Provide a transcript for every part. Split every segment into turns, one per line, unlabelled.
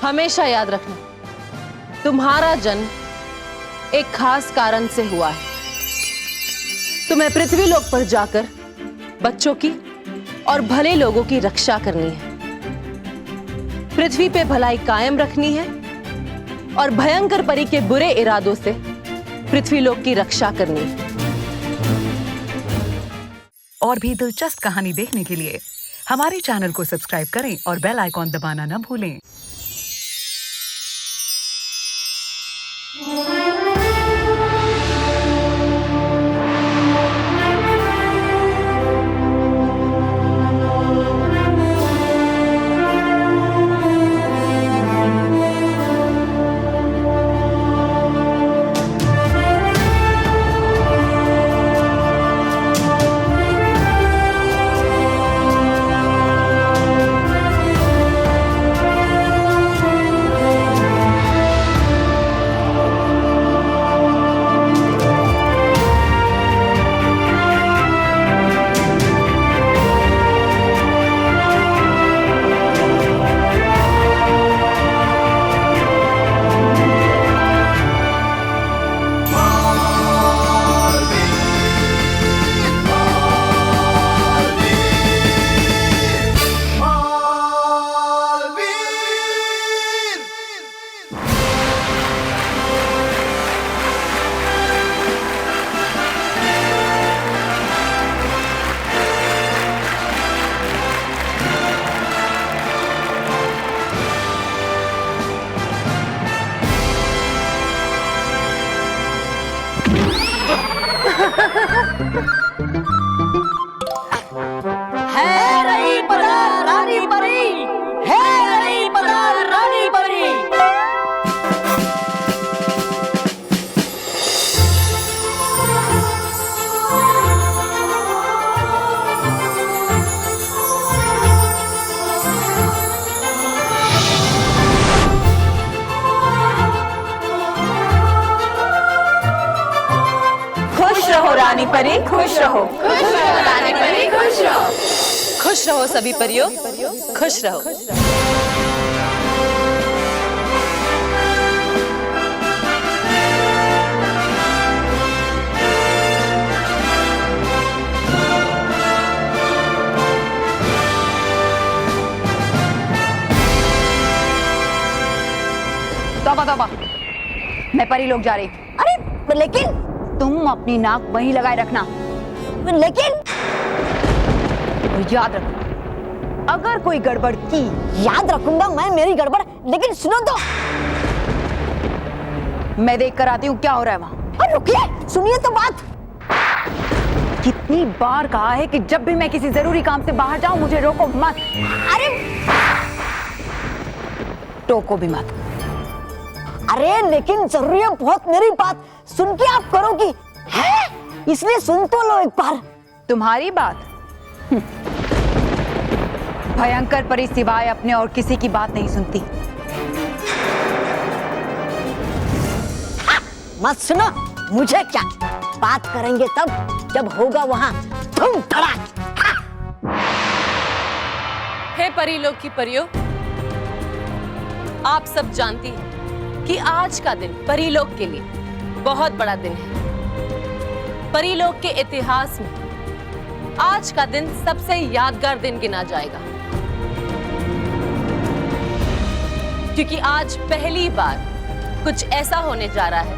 हमेशा याद रखना, तुम्हारा जन्म एक खास कारण से हुआ है। तुम्हें पृथ्वी लोक पर जाकर बच्चों की और भले लोगों की रक्षा करनी है। पृथ्वी पे भलाई कायम रखनी है और भयंकर परी के बुरे इरादों से पृथ्वी लोक की रक्षा करनी है।
और भी दिलचस्प कहानी देखने के लिए हमारे चैनल को सब्सक्राइब करें और बेल आइकॉन दबाना न भूलें।
है रही पदा रानी परी, है रही पदा रानी परी।
खुश रहो रानी परी, खुश रहो।
खुश रहो रानी परी, खुश रहो।
खुश रहो सभी परियों, खुश रहो।
तौबा तौबा, मैं परी लोग जा रही। अरे लेकिन तुम अपनी नाक वहीं लगाए रखना। लेकिन याद रखो, अगर कोई गड़बड़ की। याद रखूंगा मैं मेरी गड़बड़, लेकिन सुनो तो, मैं देख कर आती हूँ क्या हो रहा है वहाँ। अरे रुकिए, सुनिए तो बात। कितनी बार कहा है कि जब भी मैं किसी जरूरी काम से बाहर जाऊं मुझे रोको मत। अरे टोको भी मत। अरे लेकिन जरूरी है बहुत मेरी बात, सुन के आप करोगी है, इसलिए सुन तो लो एक बार। तुम्हारी बात? भयंकर परी सिवाय अपने और किसी की बात नहीं सुनती। मत सुनो, मुझे क्या, बात करेंगे तब जब होगा वहां धूम धड़ाक।
हे परी लोक की परियों, आप सब जानती हैं कि आज का दिन परीलोक के लिए बहुत बड़ा दिन है। परीलोक के इतिहास में आज का दिन सबसे यादगार दिन गिना जाएगा, क्योंकि आज पहली बार कुछ ऐसा होने जा रहा है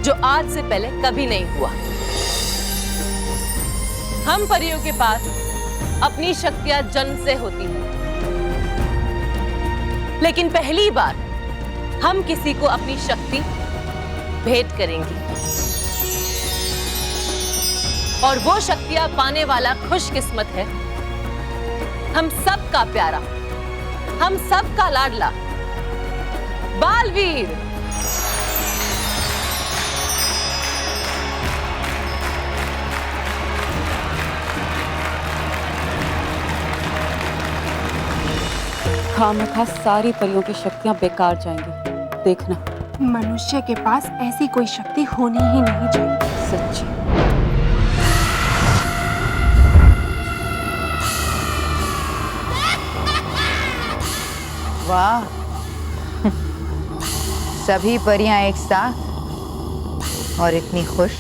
जो आज से पहले कभी नहीं हुआ। हम परियों के पास अपनी शक्तियां जन्म से होती हैं, लेकिन पहली बार हम किसी को अपनी शक्ति भेंट करेंगे और वो शक्तियां पाने वाला खुशकिस्मत है हम सबका प्यारा, हम सबका लाडला बालवीर।
खामखा सारी परियों की शक्तियां बेकार जाएंगी, देखना।
मनुष्य के पास ऐसी कोई शक्ति होनी ही नहीं चाहिए।
सच्ची।
वाह,
सभी परियां एक साथ और इतनी खुश,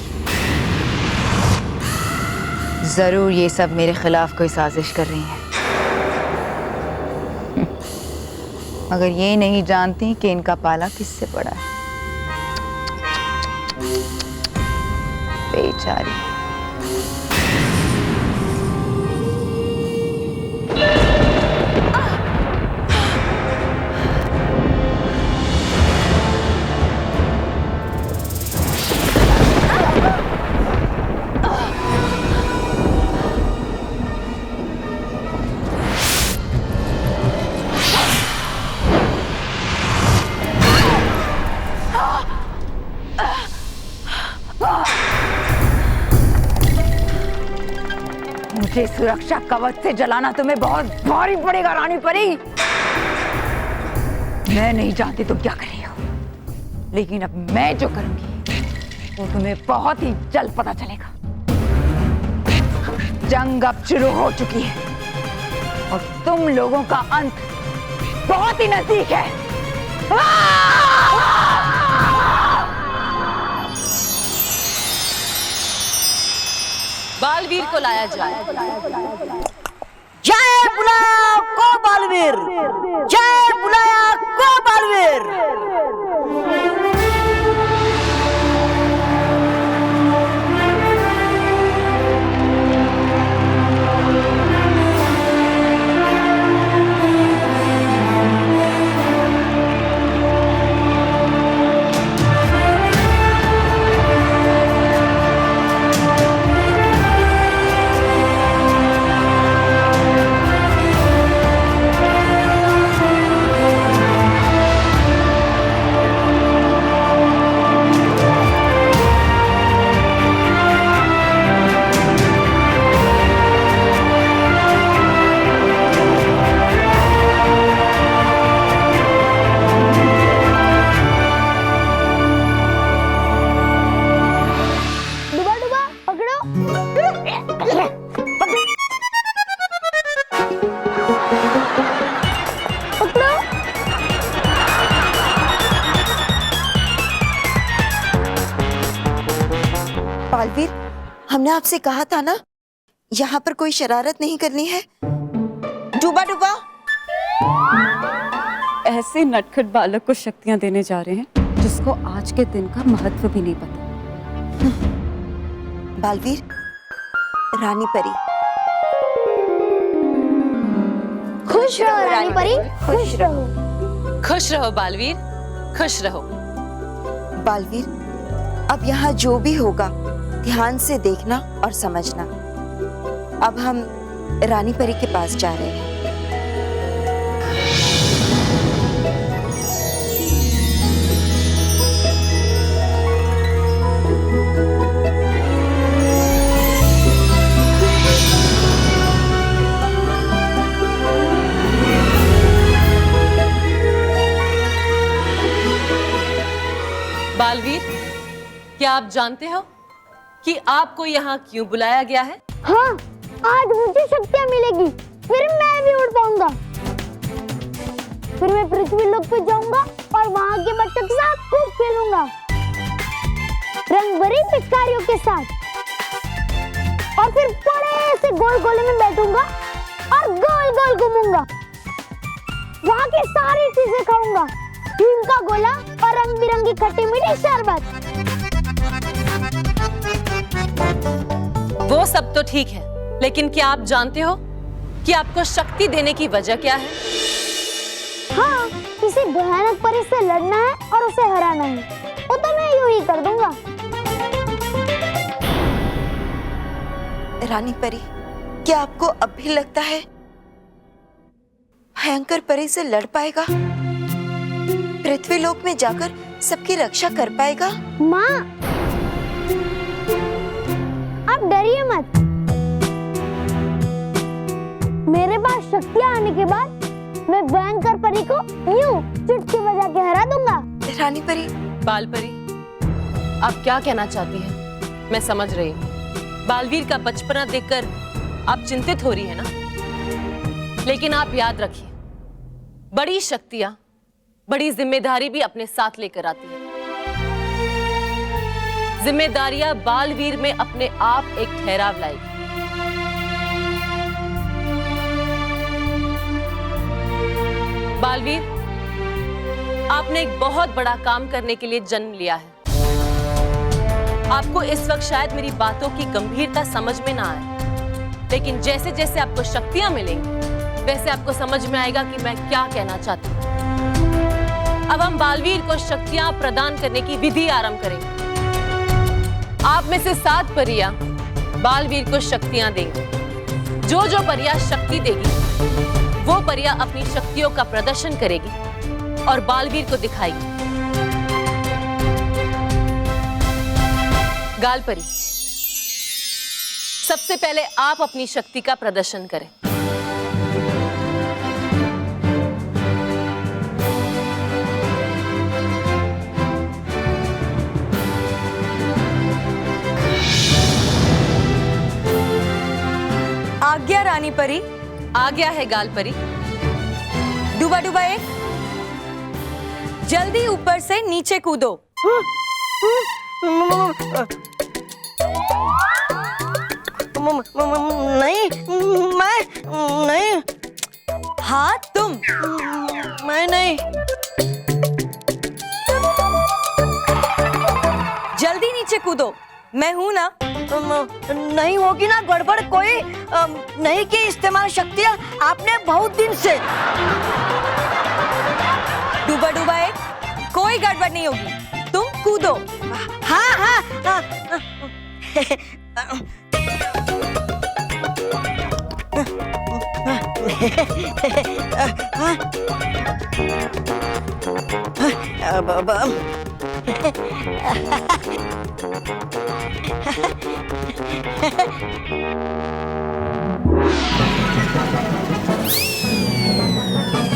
जरूर ये सब मेरे खिलाफ कोई साजिश कर रही हैं। मगर ये नहीं जानती कि इनका पाला किससे पड़ा है। बेचारी। मुझे सुरक्षा कवच से जलाना तुम्हें बहुत भारी पड़ेगा रानी परी। मैं नहीं जानती तुम क्या कर रही हो, लेकिन अब मैं जो करूंगी वो तुम्हें बहुत ही जल्द पता चलेगा। जंग अब शुरू हो चुकी है और तुम लोगों का अंत बहुत ही नजदीक है।
बालवीर को लाया जाए।
जय बुलाया को बालवीर, जय बुलाया को बालवीर।
बालवीर, हमने आपसे कहा था ना, यहाँ पर कोई शरारत नहीं करनी है। डूबा डूबा।
ऐसे नटखट बालक को शक्तियां देने जा रहे हैं जिसको आज के दिन का महत्व भी नहीं पता।
बालवीर, रानी परी।
खुश रहो रानी परी, खुश रहो।
खुश रहो बालवीर, खुश रहो।
बालवीर, अब यहाँ जो भी होगा ध्यान से देखना और समझना। अब हम रानी परी के पास जा रहे हैं।
बालवीर, क्या आप जानते हो कि आपको यहाँ क्यों बुलाया गया है?
हाँ, आज मुझे शक्तियाँ मिलेगी, फिर मैं भी उड़ पाऊंगा। फिर मैं पृथ्वी लोक पे जाऊंगा और वहाँ के बच्चों के साथ खूब खेलूंगा, रंग भरी पिचकारियों के साथ। और फिर बड़े से गोल गोले में बैठूंगा और गोल गोल घूमूंगा। वहाँ की सारी चीजें खाऊंगा, हिम का गोला और रंग बिरंगी खट्टी मीठी शरबत।
वो सब तो ठीक है, लेकिन क्या आप जानते हो कि आपको शक्ति देने की वजह क्या है?
हाँ, किसी भयानक परी से लड़ना है और उसे हराना है। वो तो मैं यूं ही कर दूंगा।
रानी परी, क्या आपको अब भी लगता है भयंकर परी से लड़ पाएगा? पृथ्वी लोक में जाकर सबकी रक्षा कर पाएगा?
माँ, आप डरिए मत। मेरे पास शक्तियाँ आने के बाद मैं भयंकर परी को यूं चुटकी बजा के हरा दूंगा।
रानी परी।
बाल परी, आप क्या कहना चाहती हैं? मैं समझ रही हूँ। बालवीर का बचपना देखकर आप चिंतित हो रही है ना? लेकिन आप याद रखिए, बड़ी शक्तियां बड़ी जिम्मेदारी भी अपने साथ लेकर आती है। जिम्मेदारियां बालवीर में अपने आप एक ठहराव लाएगी। बालवीर, आपने एक बहुत बड़ा काम करने के लिए जन्म लिया है। आपको इस वक्त शायद मेरी बातों की गंभीरता समझ में ना आए, लेकिन जैसे जैसे आपको शक्तियां मिलेंगी वैसे आपको समझ में आएगा कि मैं क्या कहना चाहती हूँ। अब हम बालवीर को शक्तियां प्रदान करने की विधि आरंभ करेंगे। आप में से 7 परियां बालवीर को शक्तियां देंगी। जो जो परियां शक्ति देगी वो परियां अपनी शक्तियों का प्रदर्शन करेगी और बालवीर को दिखाएगी। गालपरी, सबसे पहले आप अपनी शक्ति का प्रदर्शन करें।
आज्ञा रानी परी।
आ गया है गालपरी।
डूबा डूबा 1, जल्दी ऊपर से नीचे कूदो।
नहीं, मैं नहीं।
हाँ तुम।
मैं नहीं।
जल्दी नीचे कूदो, मैं हूं ना।
नहीं होगी ना गड़बड़ कोई? नहीं की इस्तेमाल शक्तियाँ आपने बहुत दिन से।
डूबा डूबा 1, कोई गड़बड़ नहीं होगी, तुम कूदो।
हाँ हाँ, हाँ।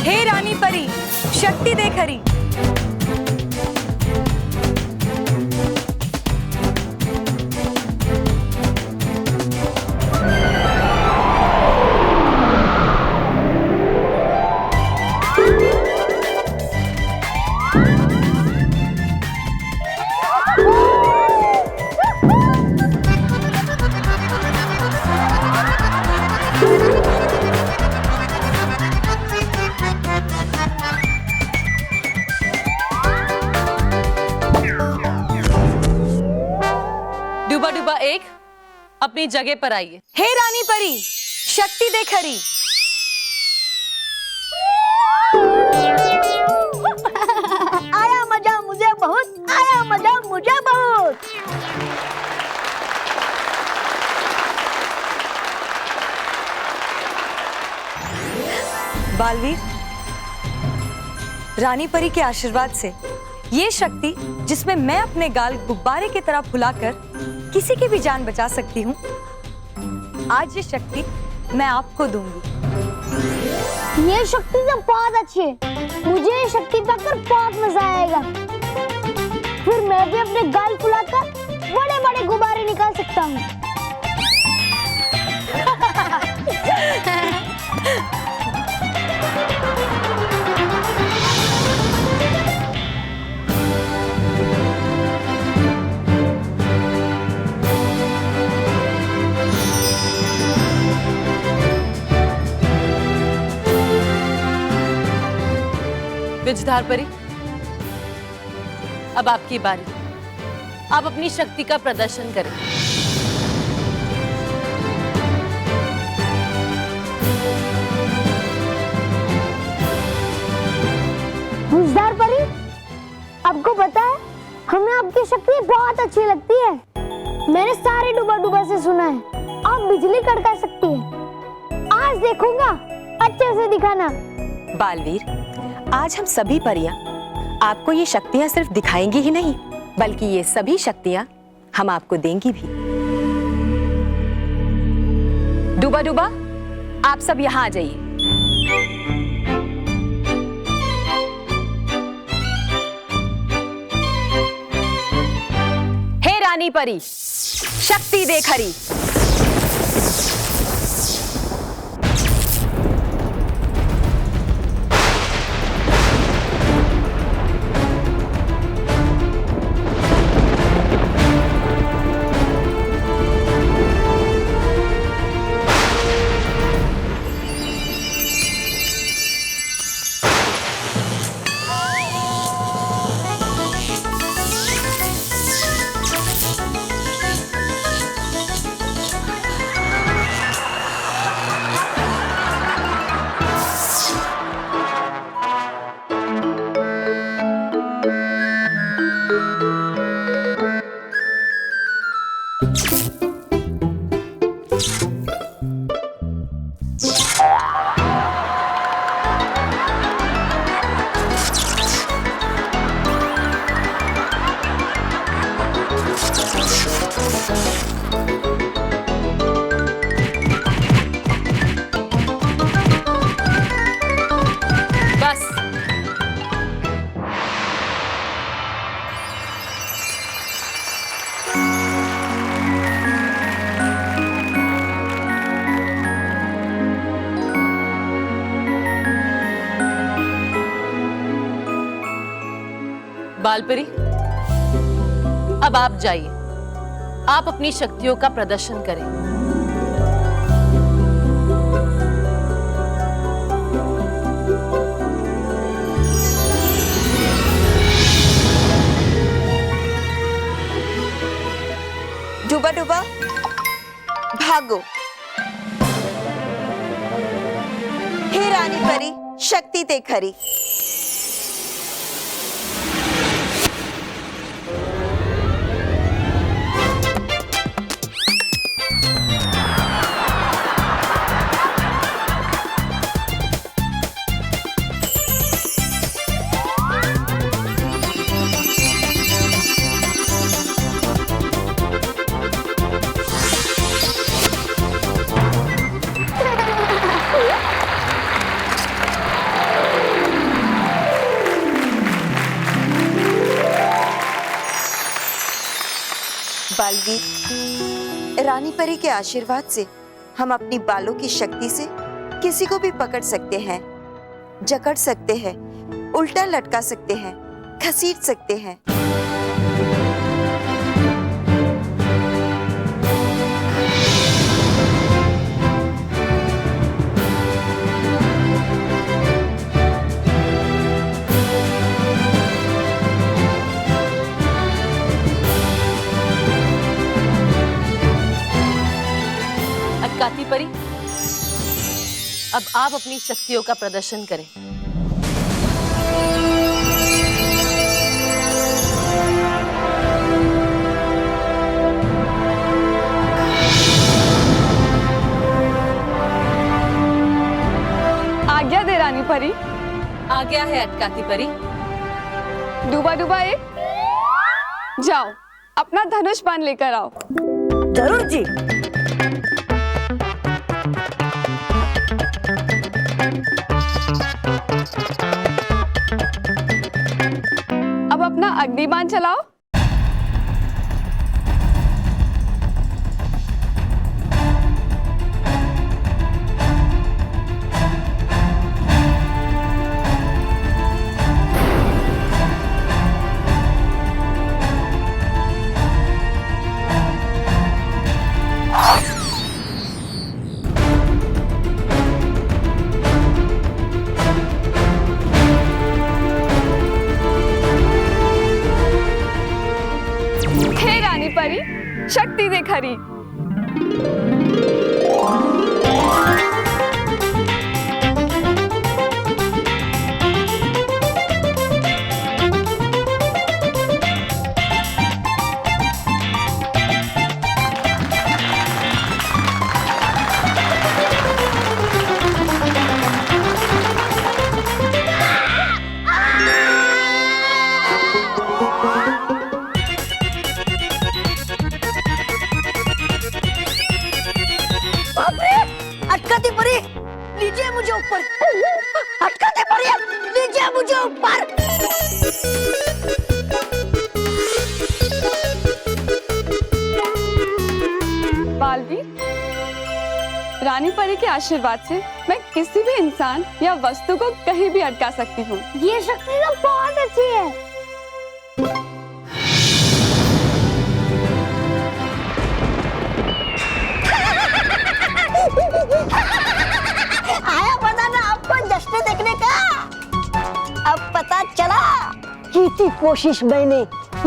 हे रानी परी, शक्ति दे खरी।
डूबा डूबा 1, अपनी जगह पर आइए।
हे रानी परी, शक्ति दे खरी।
आया मजा मुझे बहुत, आया मजा मुझे बहुत।
बालवीर, रानी परी के आशीर्वाद से ये शक्ति जिसमें मैं अपने गाल गुब्बारे की तरह फुलाकर किसी की भी जान बचा सकती हूँ, आज ये शक्ति मैं आपको दूंगी।
ये शक्ति तो बहुत अच्छी है। मुझे ये शक्ति पाकर बहुत मजा आएगा। फिर मैं भी अपने गाल फुलाकर बड़े बड़े गुब्बारे निकाल सकता हूँ।
विजधार परी, अब आपकी बारी। आप अपनी शक्ति का प्रदर्शन करें।
विजधार परी, आपको पता है हमें आपकी शक्ति बहुत अच्छी लगती है। मैंने सारे डूबा डूबा से सुना है आप बिजली कड़का सकती है। आज देखूंगा, अच्छे से दिखाना।
बालवीर, आज हम सभी परियां आपको ये शक्तियां सिर्फ दिखाएंगी ही नहीं, बल्कि ये सभी शक्तियां हम आपको देंगी भी। डूबा डूबा, आप सब यहाँ आ जाइए। हे रानी परी, शक्ति दे खरी।
बालपरी, अब आप जाइए, आप अपनी शक्तियों का प्रदर्शन करें।
डूबा डूबा भागो। हे रानी परी, शक्ति ते खरी। बालवीर, रानी परी के आशीर्वाद से हम अपनी बालों की शक्ति से किसी को भी पकड़ सकते हैं, जकड़ सकते हैं, उल्टा लटका सकते हैं, घसीट सकते हैं।
अटकाती परी, अब आप अपनी शक्तियों का प्रदर्शन करें।
आज्ञा दे रानी परी।
आ गया है अटकाती परी।
डूबा डूबा एक, जाओ अपना धनुष बाण लेकर आओ।
जरूर जी।
अब अपना अग्निबाण चलाओ। हे रानी परी, शक्ति दे खरी।
अटकाती परी, लीजिए मुझे ऊपर। अटकाती परी, लीजिए मुझे ऊपर।
बालवीर, रानी परी के आशीर्वाद से मैं किसी भी इंसान या वस्तु को कहीं भी अटका सकती हूँ।
ये शक्ति तो बहुत अच्छी है।
आया पता ना आपको जश्न देखने का। अब पता चला की थी कोशिश मैंने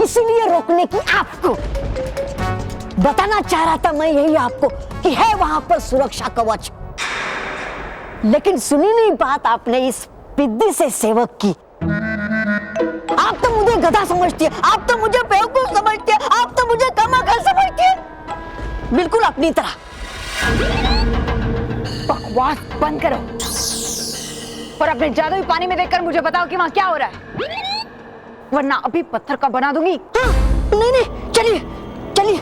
इसलिए रोकने की आपको। बताना चाह रहा था मैं यही आपको कि है वहां पर सुरक्षा कवच, लेकिन सुनी नहीं बात आपने इस पिद्दी से सेवक की। आप तो मुझे गधा समझती है, आप तो मुझे बेवकूफ समझती है, आप तो मुझे कमाकर समझती है, बिल्कुल अपनी तरह।
बकवास बंद करो और अपने जादुई पानी में देखकर मुझे बताओ कि वहां क्या हो रहा है, वरना अभी पत्थर का बना दूंगी।
हाँ, नहीं नहीं, चलिए चलिए।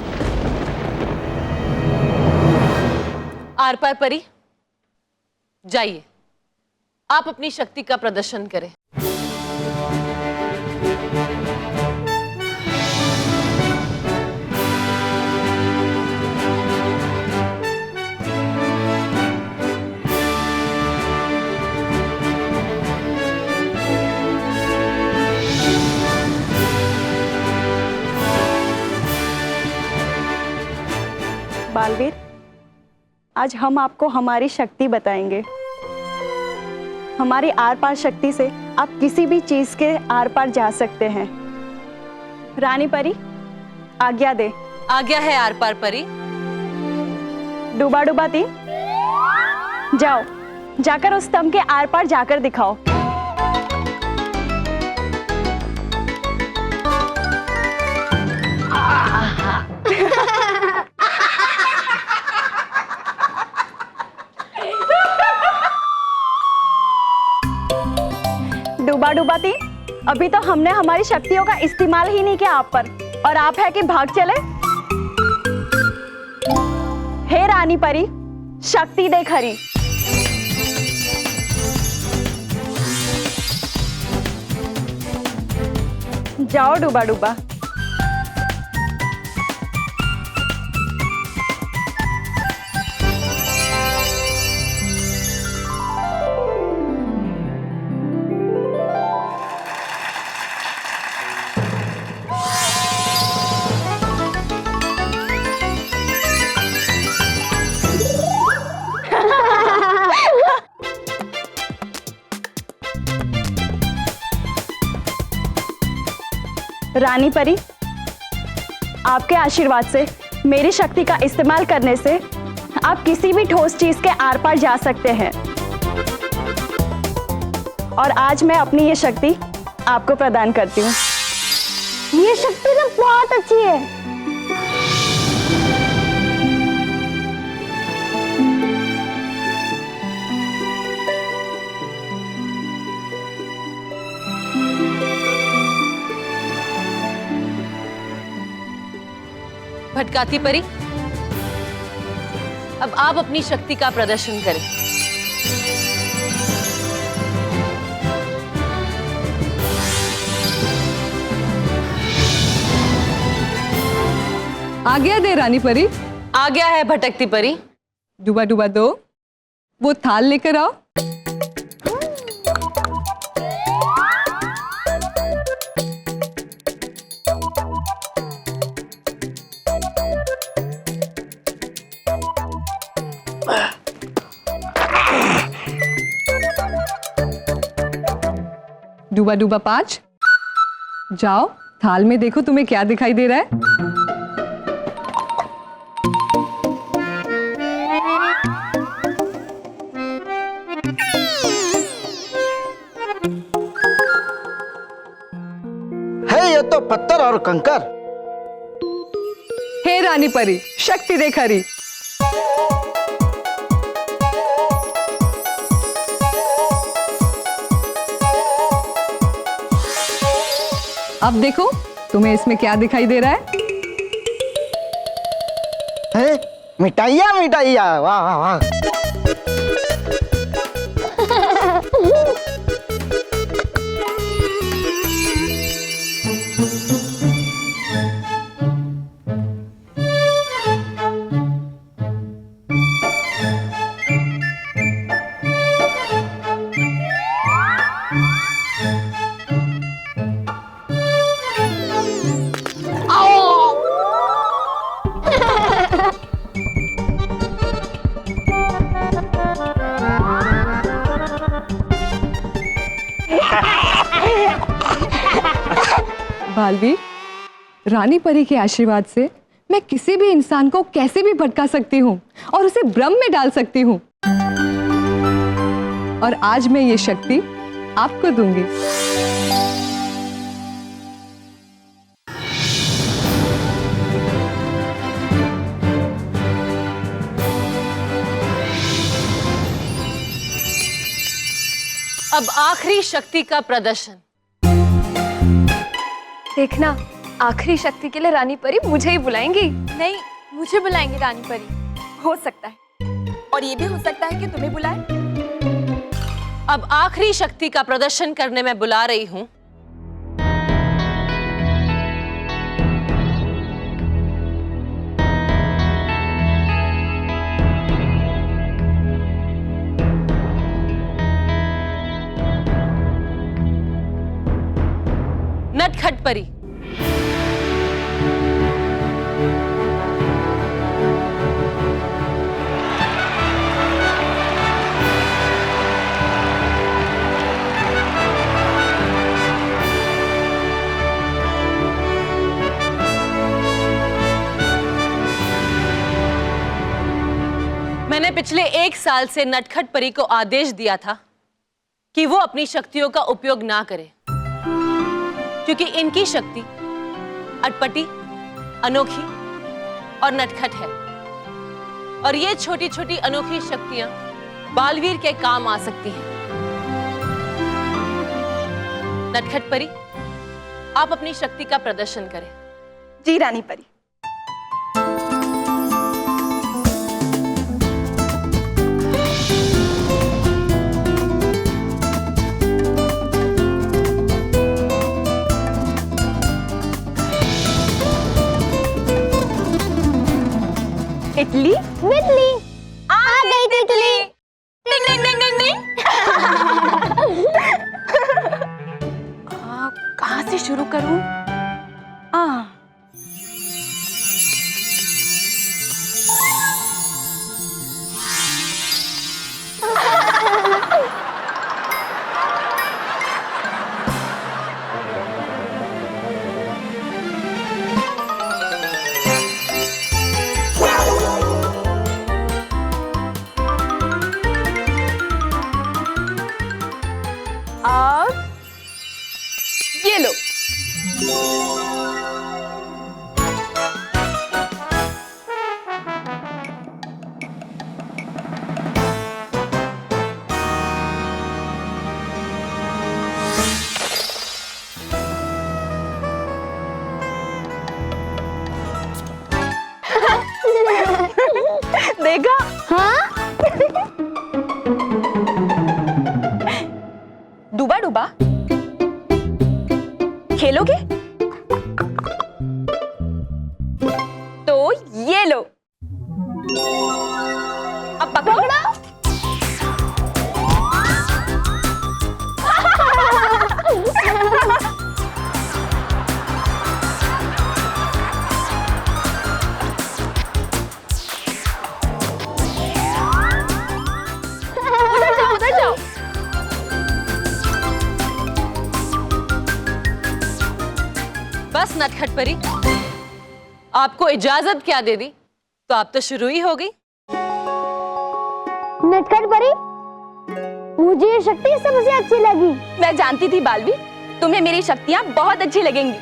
आर पार परी, जाइए, आप अपनी शक्ति का प्रदर्शन करें।
आज हम आपको हमारी शक्ति बताएंगे। हमारी आर पार शक्ति से आप किसी भी चीज के आर पार जा सकते हैं। रानी परी, आज्ञा दे।
आज्ञा है आर पार परी।
डूबा डूबा ती, जाओ, जाकर उस स्तंभ के आर पार जाकर दिखाओ। डूबा डूबा ती, अभी तो हमने हमारी शक्तियों का इस्तेमाल ही नहीं किया आप पर, और आप है कि भाग चले। हे रानी परी, शक्ति देख हरी। जाओ डूबा डूबा। रानी परी, आपके आशीर्वाद से, मेरी शक्ति का इस्तेमाल करने से आप किसी भी ठोस चीज के आर पार जा सकते हैं। और आज मैं अपनी ये शक्ति आपको प्रदान करती हूँ।
ये शक्ति तो बहुत अच्छी है।
भटकाती परी, अब आप अपनी शक्ति का प्रदर्शन करें।
आज्ञा दे रानी परी।
आज्ञा है भटकती परी।
डूबा डूबा दो, वो थाल लेकर आओ। डूबा डूबा 5, जाओ थाल में देखो तुम्हें क्या दिखाई दे रहा है।
है ये तो पत्थर और कंकर।
हे रानी परी, शक्ति देख हरी। अब देखो तुम्हें इसमें क्या दिखाई दे रहा है?
मिठाइया मिठाइया, वाह वाह वाह।
बालवीर, रानी परी के आशीर्वाद से मैं किसी भी इंसान को कैसे भी भटका सकती हूँ और उसे भ्रम में डाल सकती हूँ। और आज मैं ये शक्ति आपको दूंगी।
अब आखिरी शक्ति का प्रदर्शन।
देखना, आखिरी शक्ति के लिए रानी परी मुझे ही बुलाएंगी।
नहीं, मुझे बुलाएंगे रानी परी।
हो सकता है, और ये भी हो सकता है कि तुम्हें बुलाए।
अब आखिरी शक्ति का प्रदर्शन करने मैं बुला रही हूं नटखट परी। पिछले 1 साल से नटखट परी को आदेश दिया था कि वो अपनी शक्तियों का उपयोग ना करे, क्योंकि इनकी शक्ति अटपटी, अनोखी और नटखट है। और ये छोटी छोटी अनोखी शक्तियां बालवीर के काम आ सकती हैं। नटखट परी, आप अपनी शक्ति का प्रदर्शन करें।
जी रानी परी। इडली
बिजली आ गई तितली।
डिंग डिंग डिंग डिंग डिंग।
कहाँ से शुरू करूं?
अब ये लो। देखा?
हाँ
डूबा डूबा खेलोगे? तो ये लो। अब पकड़ो। उधर जाओ, उधर जाओ।
बस नटखट परी, आपको इजाजत क्या दे दी, तो आप तो शुरू ही हो गई।
नटखट परी, मुझे ये शक्ति सबसे अच्छी लगी।
मैं जानती थी बालवीर, तुम्हें मेरी शक्तियां बहुत अच्छी लगेंगी।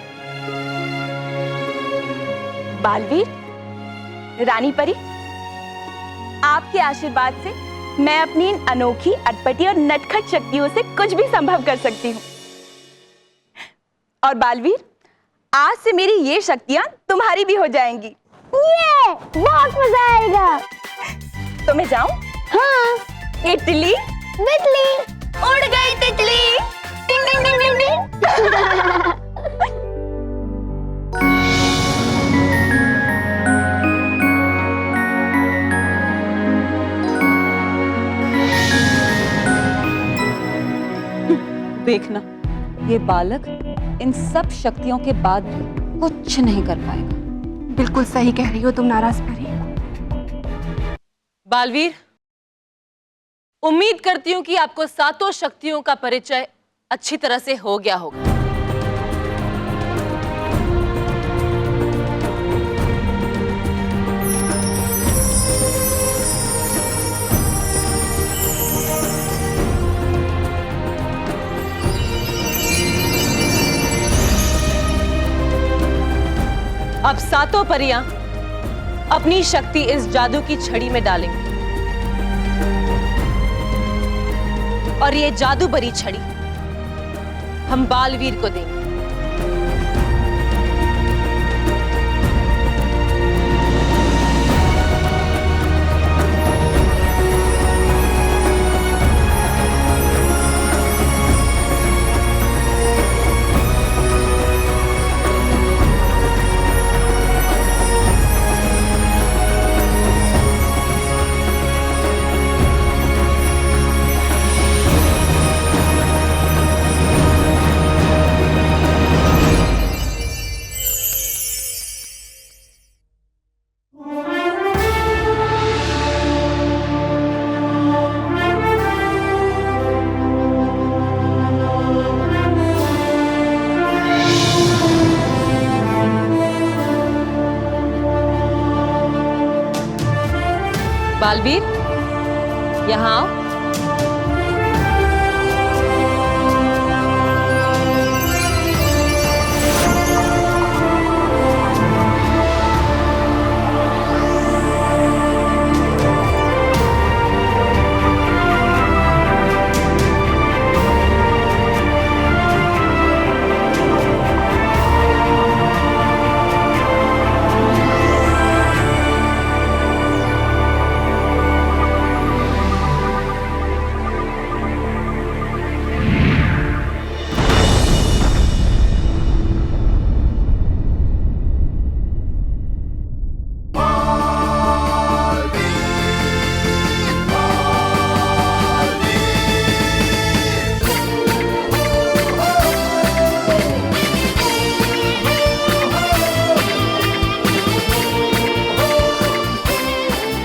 बालवीर, रानी परी, आपके आशीर्वाद से मैं अपनी इन अनोखी, अटपटी और नटखट शक्तियों से कुछ भी संभव कर सकती हूँ। और बालवीर, आज से मेरी ये शक्तियां तुम्हारी भी हो जाएंगी।
ये बहुत मजा आएगा।
तो मैं जाऊं?
हाँ।
इडली
बिजली
उड़ गई तितली। टिंग टिंग टिंग टिंग टिंग।
देखना, ये बालक इन सब शक्तियों के बाद भी कुछ नहीं कर पाएगा।
बिल्कुल सही कह रही हो तुम नाराज परी।
बालवीर, उम्मीद करती हूं कि आपको सातों शक्तियों का परिचय अच्छी तरह से हो गया होगा। अब सातों परियां अपनी शक्ति इस जादू की छड़ी में डालेंगी और ये जादू भरी छड़ी हम बालवीर को देंगे। बालवीर, यहाँ आओ।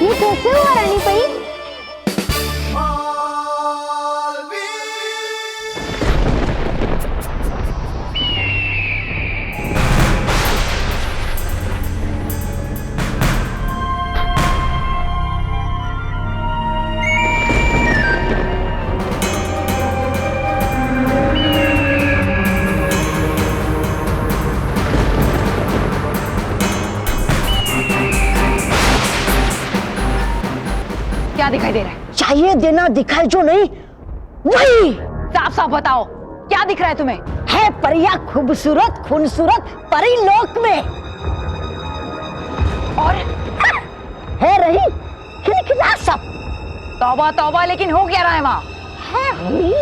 ये कैसे हुआ रानी परी?
क्या दिखाई दे रहा है?
चाहिए देना दिखाई जो नहीं वही।
साफ साफ बताओ, क्या दिख रहा है तुम्हें?
है परिया खूबसूरत खूबसूरत परी लोक में,
और
है रही खिलखिला सब।
तौबा तौबा, लेकिन हो क्या रहा है वहां?
है हुई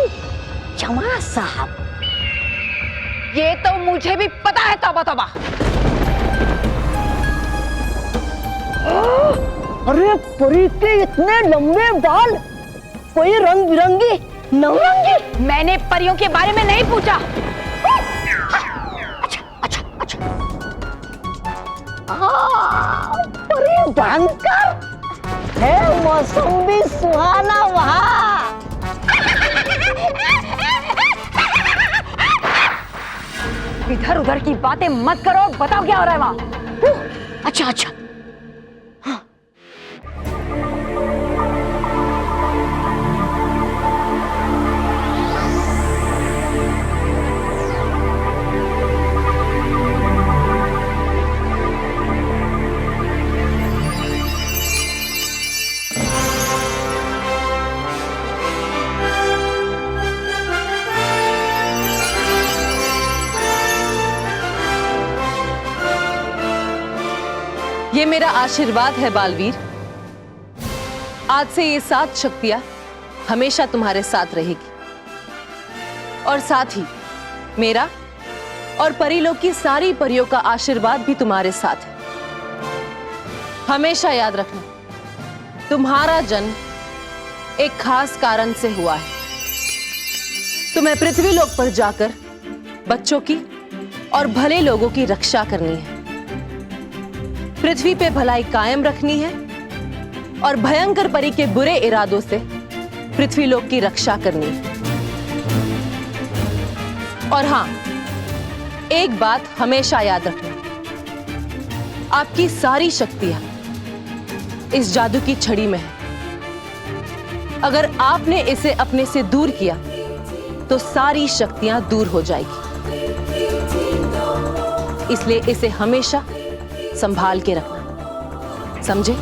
जमा साहब।
ये तो मुझे भी पता है, तौबा तौबा।
अरे परी के इतने लंबे बाल, कोई रंग बिरंगी नवरंगी।
मैंने परियों के बारे में नहीं पूछा।
अच्छा अच्छा अच्छा। परी भयंकर है, मौसम भी सुहाना वहाँ।
इधर उधर की बातें मत करो, बताओ क्या हो रहा है वहाँ?
अच्छा अच्छा।
ये मेरा आशीर्वाद है बालवीर। आज से ये 7 शक्तियां हमेशा तुम्हारे साथ रहेगी, और साथ ही मेरा और परीलोक की सारी परियों का आशीर्वाद भी तुम्हारे साथ है। हमेशा याद रखना, तुम्हारा जन्म एक खास कारण से हुआ है। तुम्हें पृथ्वीलोक पर जाकर बच्चों की और भले लोगों की रक्षा करनी है। पृथ्वी पे भलाई कायम रखनी है और भयंकर परी के बुरे इरादों से पृथ्वीलोक की रक्षा करनी है। और हां, एक बात हमेशा याद रखना, आपकी सारी शक्तियां इस जादू की छड़ी में है। अगर आपने इसे अपने से दूर किया तो सारी शक्तियां दूर हो जाएगी। इसलिए इसे हमेशा संभाल के रखना, समझे?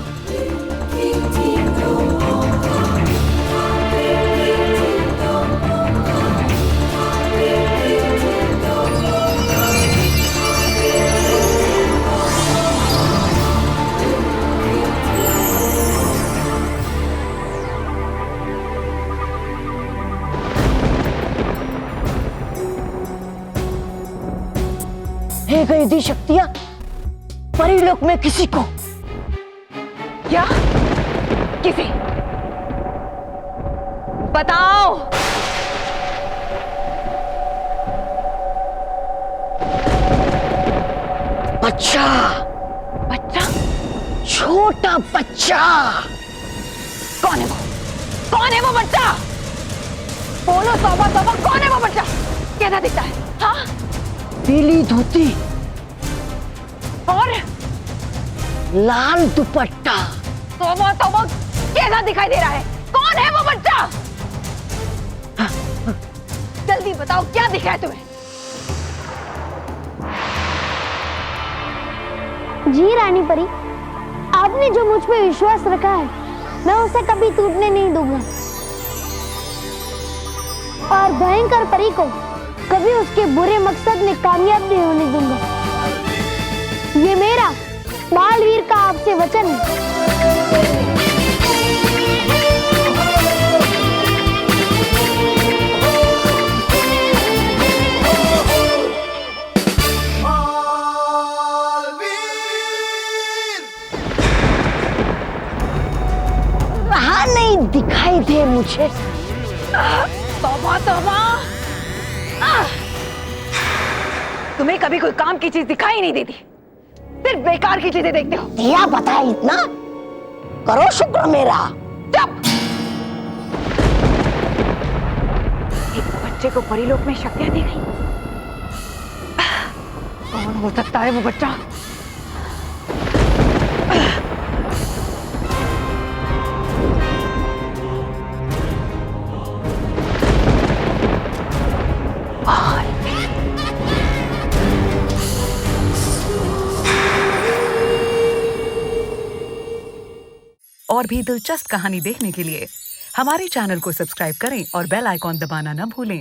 है गई दी शक्तियां परीलोक में किसी को।
क्या? किसी? बताओ।
बच्चा,
बच्चा?
छोटा बच्चा।
कौन है वो? कौन है वो बच्चा? बोलो तौबा तौबा, कौन है वो बच्चा? कैसा दिखता है? हाँ?
पीली धोती
और
लाल दुपट्टा।
तौबा तौबा, कैसा दिखाई दे रहा है? कौन कौन है वो बच्चा? जल्दी बताओ क्या दिखा है तुम्हें?
जी रानी परी, आपने जो मुझ पे विश्वास रखा है मैं उसे कभी टूटने नहीं दूंगा और भयंकर परी को कभी उसके बुरे मकसद में कामयाब नहीं होने दूंगा। ये मेरा बालवीर का आपसे वचन है।
वहां नहीं दिखाई दे मुझे।
तौबा तौबा, तुम्हें कभी कोई काम की चीज दिखाई नहीं देती, सिर्फ बेकार की चीजें देखते हो।
दिया बता इतना, करो शुक्र मेरा।
चुप! एक बच्चे को परीलोक में शक्तियां दी गई। कौन हो सकता है वो बच्चा?
और भी दिलचस्प कहानी देखने के लिए हमारे चैनल को सब्सक्राइब करें और बेल आइकॉन दबाना न भूलें।